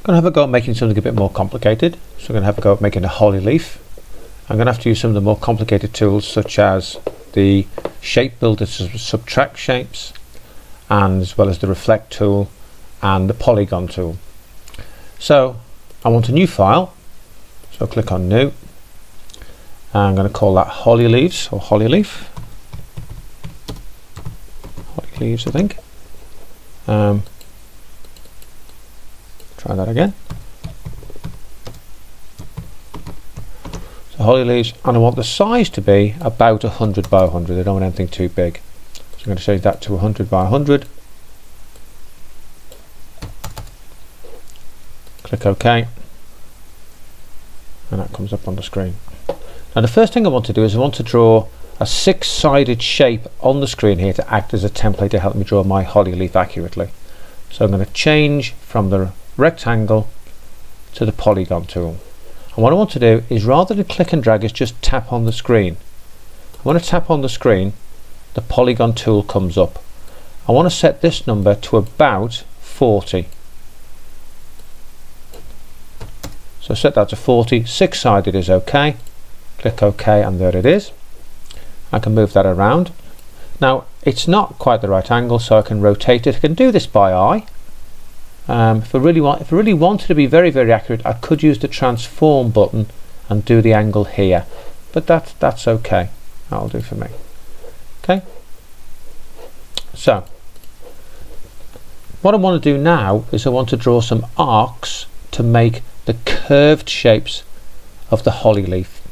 going to have a go at making something a bit more complicated. So I'm going to have a go at making a holly leaf. I'm going to have to use some of the more complicated tools such as the shape builder to subtract shapes, and as well as the reflect tool and the polygon tool. So I want a new file, so click on new. I'm going to call that holly leaves or holly leaf. Holly leaves, I think. Try that again. So holly leaves, and I want the size to be about 100 by 100. I don't want anything too big. So I'm going to change that to 100 by 100. Click OK, and that comes up on the screen. Now the first thing I want to do is I want to draw a 6-sided shape on the screen here to act as a template to help me draw my holly leaf accurately. So I'm going to change from the rectangle to the polygon tool. And what I want to do is, rather than click and drag, is just tap on the screen. When I tap on the screen, the polygon tool comes up. I want to set this number to about 40. So set that to 40, 6-sided is OK. Click OK, and there it is. I can move that around. Now it's not quite the right angle, so I can rotate it. I can do this by eye. If I really wanted to be very, very accurate, I could use the transform button and do the angle here, but that's okay. That'll do for me. Okay. So what I want to do now is I want to draw some arcs to make the curved shapes of the holly leaf.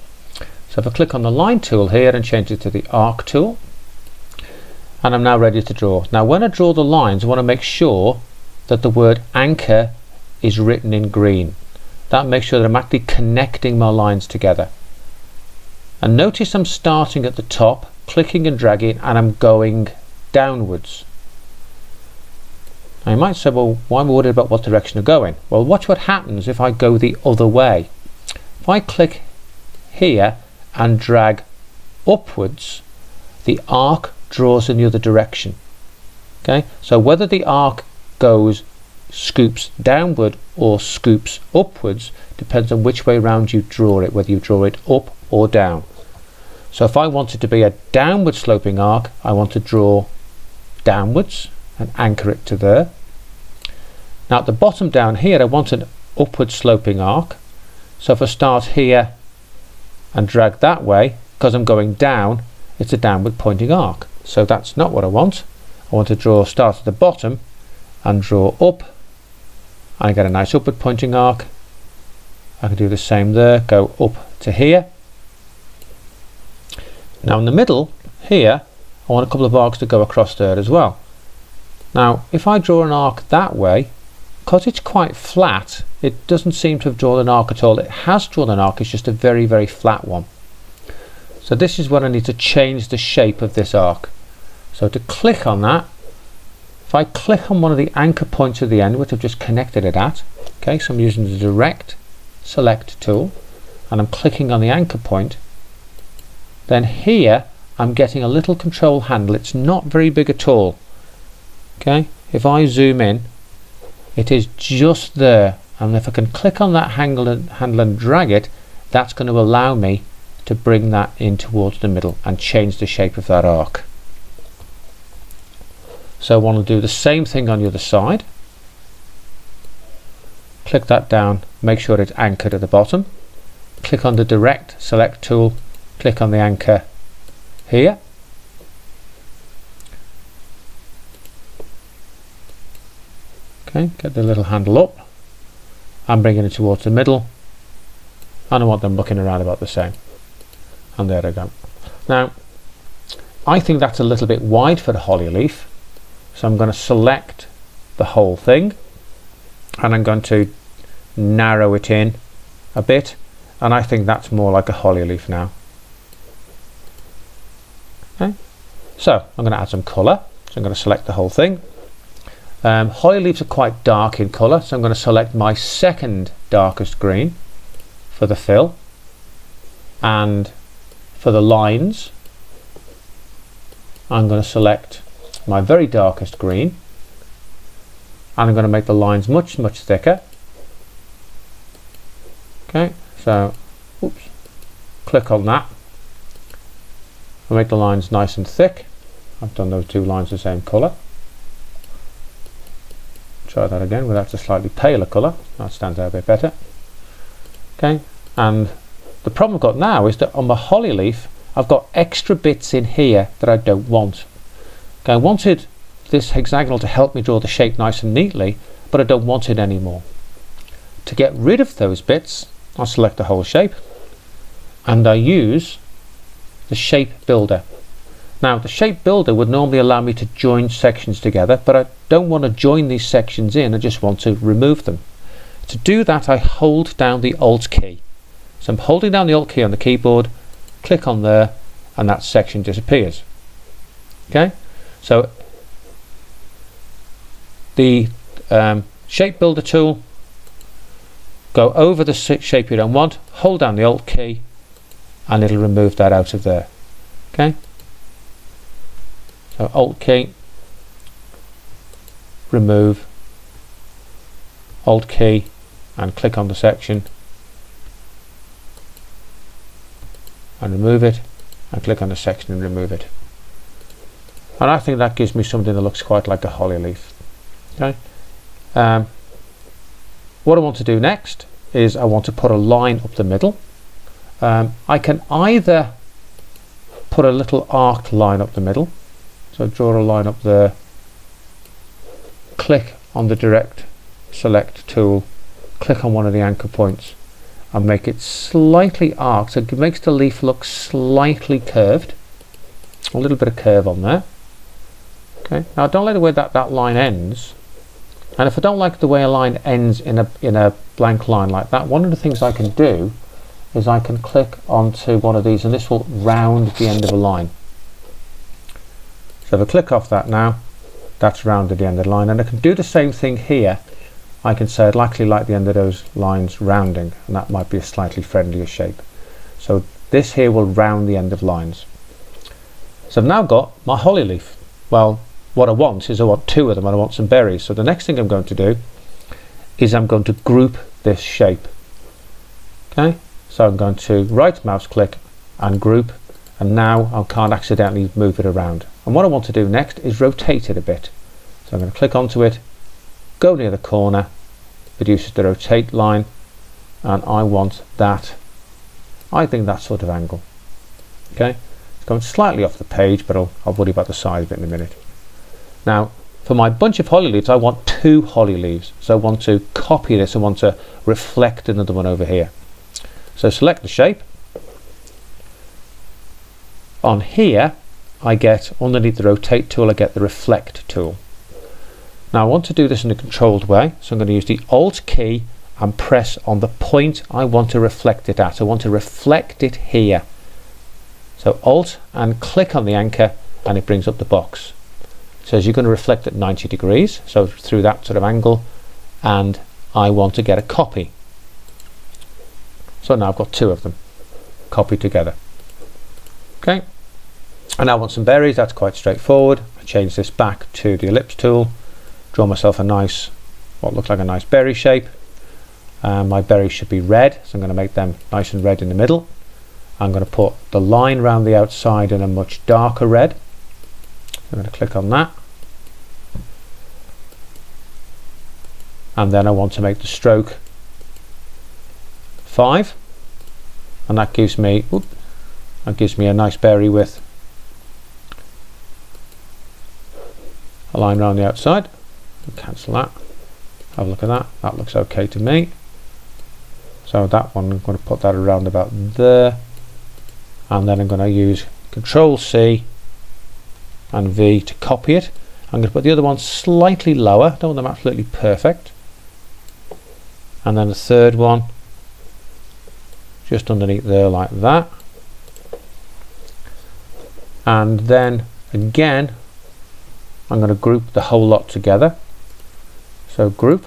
So if I click on the line tool here and change it to the arc tool, and I'm now ready to draw. Now when I draw the lines, I want to make sure that the word anchor is written in green. That makes sure that I'm actually connecting my lines together. And notice I'm starting at the top, clicking and dragging, and I'm going downwards. Now you might say, well, why am I worried about what direction I'm going? Well, watch what happens if I go the other way. If I click here and drag upwards, the arc draws in the other direction. Okay, so whether the arc scoops downward or scoops upwards depends on which way around you draw it, whether you draw it up or down. So if I want it to be a downward sloping arc, I want to draw downwards and anchor it to there. Now at the bottom down here, I want an upward sloping arc. So if I start here and drag that way, because I'm going down, it's a downward pointing arc. So that's not what I want. I want to start at the bottom and draw up, and I get a nice upward pointing arc. I can do the same there, go up to here. Now in the middle here, I want a couple of arcs to go across there as well. Now if I draw an arc that way, because it's quite flat, it doesn't seem to have drawn an arc at all. It has drawn an arc, it's just a very, very flat one. So this is when I need to change the shape of this arc. So to click on that, if I click on one of the anchor points at the end, which I've just connected it at, okay, so I'm using the direct select tool and I'm clicking on the anchor point, then here I'm getting a little control handle. It's not very big at all. Okay, if I zoom in, it is just there, and if I can click on that handle and drag it, that's going to allow me to bring that in towards the middle and change the shape of that arc. So I want to do the same thing on the other side. Click that down, make sure it's anchored at the bottom. Click on the direct select tool, click on the anchor here. Okay, get the little handle up and bringing it towards the middle, and I want them looking around about the same. And there I go. Now I think that's a little bit wide for the holly leaf, so I'm going to select the whole thing and I'm going to narrow it in a bit, and I think that's more like a holly leaf now. Okay, so I'm going to add some colour, so I'm going to select the whole thing. Holly leaves are quite dark in colour, so I'm going to select my second darkest green for the fill, and for the lines I'm going to select my very darkest green, and I'm going to make the lines much thicker, Okay, so oops, click on that and make the lines nice and thick. I've done those two lines the same colour. Try that again with that's a slightly paler colour. That stands out a bit better. Okay, and the problem I've got now is that on my holly leaf I've got extra bits in here that I don't want. Okay, I wanted this hexagonal to help me draw the shape nice and neatly, but I don't want it anymore. To get rid of those bits, I'll select the whole shape and I use the shape builder. Now the shape builder would normally allow me to join sections together, but I don't want to join these sections in, I just want to remove them. To do that I hold down the Alt key. So I'm holding down the Alt key on the keyboard, click on there, and that section disappears. Okay, so the shape builder tool, go over the shape you don't want, hold down the Alt key, and it'll remove that out of there. Okay, so Alt key, remove, Alt key, and click on the section and remove it, and click on the section and remove it. And I think that gives me something that looks quite like a holly leaf. Okay. What I want to do next is I want to put a line up the middle. I can either put a little arc line up the middle, so draw a line up there, click on the direct select tool, click on one of the anchor points and make it slightly arced, so it makes the leaf look slightly curved, a little bit of curve on there. Okay, now I don't like the way that line ends, and if I don't like the way a line ends in a blank line like that, one of the things I can do is I can click onto one of these and this will round the end of a line. So if I click off that now, that's rounded the end of the line, and I can do the same thing here. I can say I'd actually like the end of those lines rounding, and that might be a slightly friendlier shape. So this here will round the end of lines. So I've now got my holly leaf. Well, what I want is I want two of them and I want some berries. So the next thing I'm going to do is I'm going to group this shape. Okay, so I'm going to right mouse click and group, and now I can't accidentally move it around. And what I want to do next is rotate it a bit. So I'm going to click onto it, go near the corner, it uses the rotate line, and I want that, I think that sort of angle. Okay, it's going slightly off the page, but I'll worry about the size of it in a minute. Now for my bunch of holly leaves I want two holly leaves, so I want to copy this, I want to reflect another one over here. So select the shape. On here I get, underneath the rotate tool, I get the reflect tool. Now I want to do this in a controlled way, so I'm going to use the Alt key and press on the point I want to reflect it at. I want to reflect it here. So Alt and click on the anchor and it brings up the box. It says you're going to reflect at 90 degrees, so through that sort of angle, and I want to get a copy. So now I've got two of them copied together. Okay, and I want some berries. That's quite straightforward. I change this back to the ellipse tool, draw myself a nice, what looks like a nice berry shape. My berries should be red, so I'm going to make them nice and red in the middle. I'm going to put the line around the outside in a much darker red. I'm going to click on that, and then I want to make the stroke 5, and that gives me a nice berry with a line around the outside. Cancel that, have a look at that, that looks okay to me. So that one, I'm going to put that around about there, and then I'm going to use Control C and V to copy it. I'm going to put the other one slightly lower, don't want them absolutely perfect, and then the third one just underneath there like that. And then again I'm going to group the whole lot together, so group,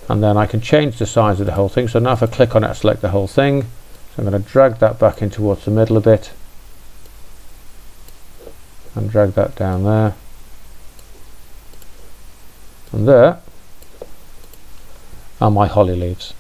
and then I can change the size of the whole thing. So now if I click on it I select the whole thing, so I'm going to drag that back in towards the middle a bit and drag that down there, and there are my holly leaves.